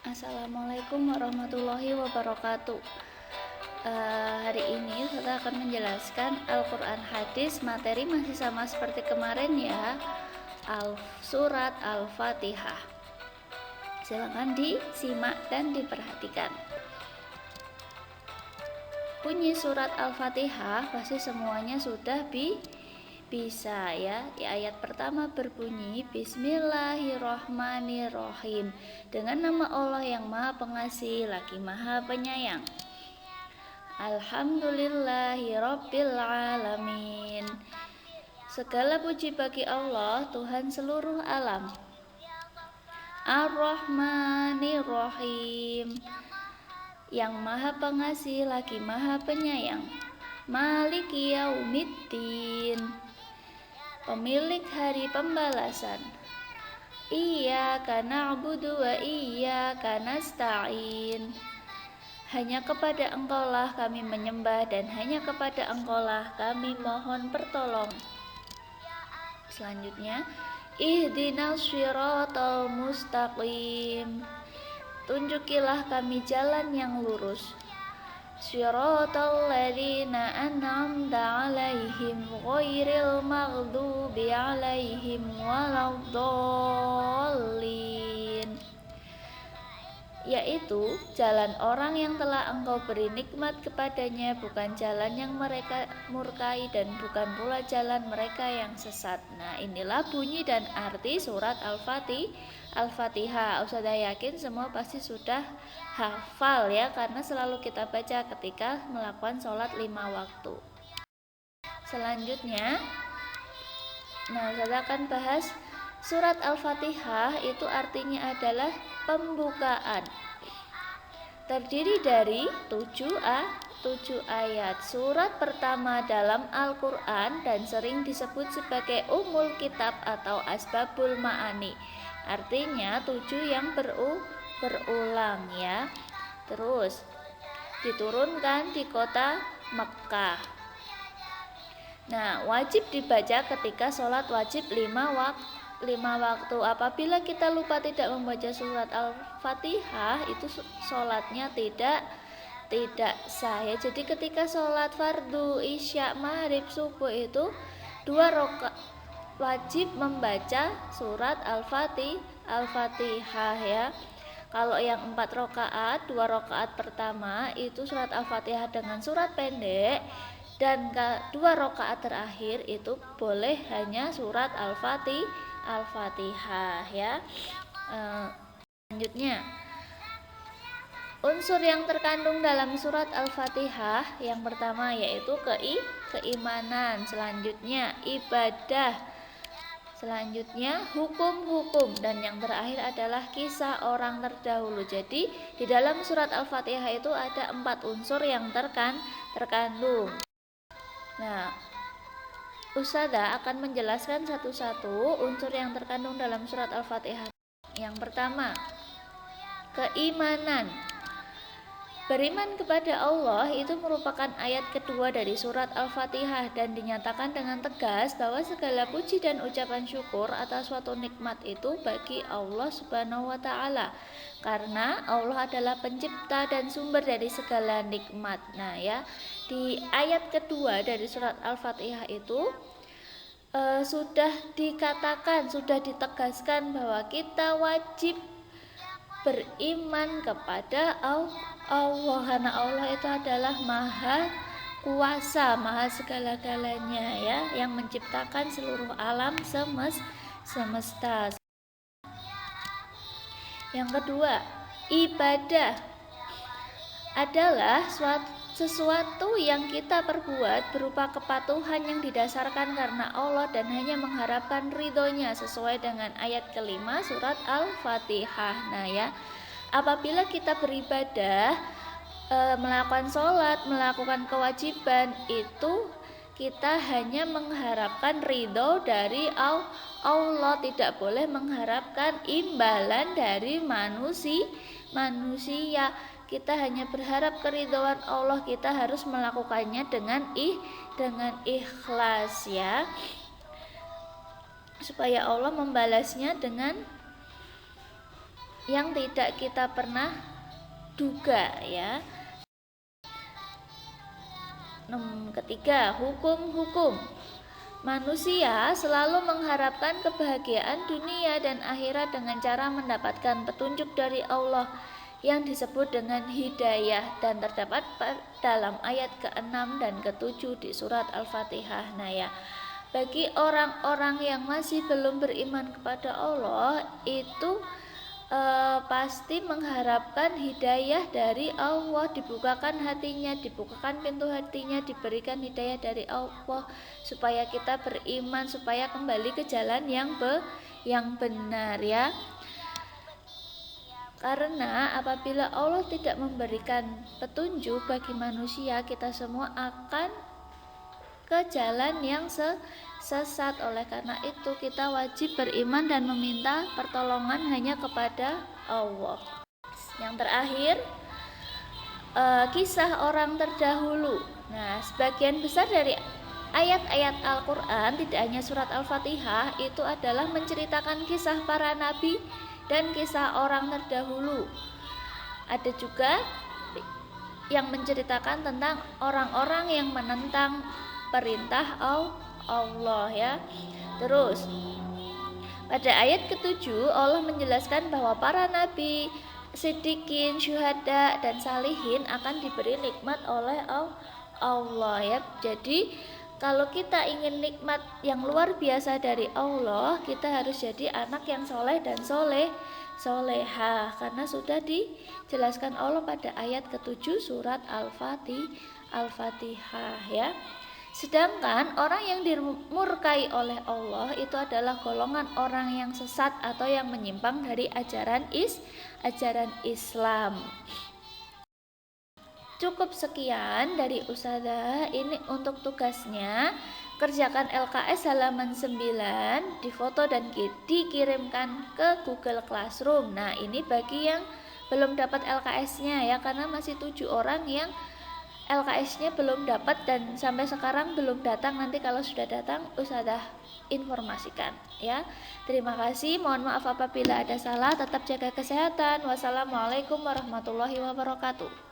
Assalamualaikum warahmatullahi wabarakatuh. Hari ini saya akan menjelaskan Al-Quran hadis. Materi masih sama seperti kemarin ya, surat Al-Fatihah. Silakan disimak dan diperhatikan. Bunyi surat Al-Fatihah pasti semuanya sudah bisa ya. Di ayat pertama berbunyi Bismillahirrohmanirrohim, dengan nama Allah yang Maha Pengasih lagi Maha Penyayang. Alhamdulillahirabbil alamin, segala puji bagi Allah Tuhan seluruh alam. Ar-Rahmanir-Rahim, yang Maha Pengasih lagi Maha Penyayang. Maliki Yaumiddin, pemilik hari pembalasan. Iyyaka na'budu wa iyyaka nasta'in, hanya kepada Engkaulah kami menyembah dan hanya kepada Engkaulah kami mohon pertolongan. Selanjutnya, ihdinas shiratal mustaqim, tunjukilah kami jalan yang lurus. Shiratal ladzina an'amta 'alaihim ghairil maghdubi 'alaihim waladdallin, yaitu jalan orang yang telah Engkau beri nikmat kepadanya, bukan jalan yang mereka murkai dan bukan pula jalan mereka yang sesat. Nah, inilah bunyi dan arti surat Al-Fatihah. Ustazah yakin semua pasti sudah hafal ya, karena selalu kita baca ketika melakukan sholat 5 waktu. Selanjutnya, Ustazah akan bahas surat Al-Fatihah. Itu artinya adalah pembukaan. Terdiri dari 7 ayat. Surat pertama dalam Al-Quran dan sering disebut sebagai Ummul Kitab atau Asbabul Ma'ani. Artinya 7 yang berulang ya. Terus diturunkan di kota Mekkah. Nah, wajib dibaca ketika sholat wajib 5 waktu. Apabila kita lupa tidak membaca surat Al-Fatihah, itu sholatnya tidak sah ya. Jadi ketika sholat fardu, isya, maghrib, subuh itu 2 rakaat wajib membaca surat Al-Fatihah ya. Kalau yang 4 rakaat, 2 rakaat pertama itu surat Al-Fatihah dengan surat pendek, dan 2 rakaat terakhir itu boleh hanya surat Al-Fatihah ya. Selanjutnya, unsur yang terkandung dalam surat Al-Fatihah yang pertama yaitu keimanan, selanjutnya ibadah, selanjutnya hukum-hukum, dan yang terakhir adalah kisah orang terdahulu. Jadi di dalam surat Al-Fatihah itu ada 4 unsur yang terkandung. Nah, Ustazah akan menjelaskan satu-satu unsur yang terkandung dalam surat Al-Fatihah. Yang pertama, keimanan. Beriman kepada Allah itu merupakan ayat kedua dari surat Al-Fatihah, dan dinyatakan dengan tegas bahwa segala puji dan ucapan syukur atas suatu nikmat itu bagi Allah Subhanahu wa Ta'ala, karena Allah adalah pencipta dan sumber dari segala nikmat. Nah ya, di ayat kedua dari surat Al-Fatihah itu sudah dikatakan, sudah ditegaskan bahwa kita wajib beriman kepada Allah, karena Allah itu adalah Maha Kuasa, Maha segala-galanya ya, yang menciptakan seluruh alam semesta. Yang kedua, ibadah adalah sesuatu yang kita perbuat berupa kepatuhan yang didasarkan karena Allah dan hanya mengharapkan ridhonya, sesuai dengan ayat kelima surat Al-Fatihah. Nah ya, apabila kita beribadah, melakukan sholat, melakukan kewajiban, itu kita hanya mengharapkan ridho dari Allah, tidak boleh mengharapkan imbalan dari manusia. Kita hanya berharap keridhaan Allah, kita harus melakukannya dengan ikhlas ya, supaya Allah membalasnya dengan yang tidak kita pernah duga ya. Ketiga, hukum-hukum. Manusia selalu mengharapkan kebahagiaan dunia dan akhirat dengan cara mendapatkan petunjuk dari Allah yang disebut dengan hidayah dan terdapat dalam ayat ke-6 dan ke-7 di surat Al-Fatihah. Nah ya, bagi orang-orang yang masih belum beriman kepada Allah itu pasti mengharapkan hidayah dari Allah, dibukakan hatinya, dibukakan pintu hatinya, diberikan hidayah dari Allah supaya kita beriman, supaya kembali ke jalan yang benar ya. Karena apabila Allah tidak memberikan petunjuk bagi manusia, kita semua akan ke jalan yang sesat. Oleh karena itu kita wajib beriman dan meminta pertolongan hanya kepada Allah. Yang terakhir, kisah orang terdahulu. Nah, sebagian besar dari ayat-ayat Al-Quran, tidak hanya surat Al-Fatihah, itu adalah menceritakan kisah para nabi dan kisah orang terdahulu. Ada juga yang menceritakan tentang orang-orang yang menentang perintah Allah ya. Terus pada ayat ke-7 Allah menjelaskan bahwa para nabi, siddiqin, syuhada dan salihin akan diberi nikmat oleh Allah ya. Jadi kalau kita ingin nikmat yang luar biasa dari Allah, kita harus jadi anak yang soleh dan soleha, karena sudah dijelaskan Allah pada ayat ke-7 surat Al-Fatihah ya. Sedangkan orang yang dimurkai oleh Allah itu adalah golongan orang yang sesat atau yang menyimpang dari ajaran Islam. Cukup sekian dari Ustazah. Ini untuk tugasnya. Kerjakan LKS halaman 9, difoto dan dikirimkan ke Google Classroom. Nah, ini bagi yang belum dapat LKS-nya ya, karena masih 7 orang yang LKS-nya belum dapat dan sampai sekarang belum datang. Nanti kalau sudah datang Ustazah informasikan ya. Terima kasih, mohon maaf apabila ada salah. Tetap jaga kesehatan. Wassalamualaikum warahmatullahi wabarakatuh.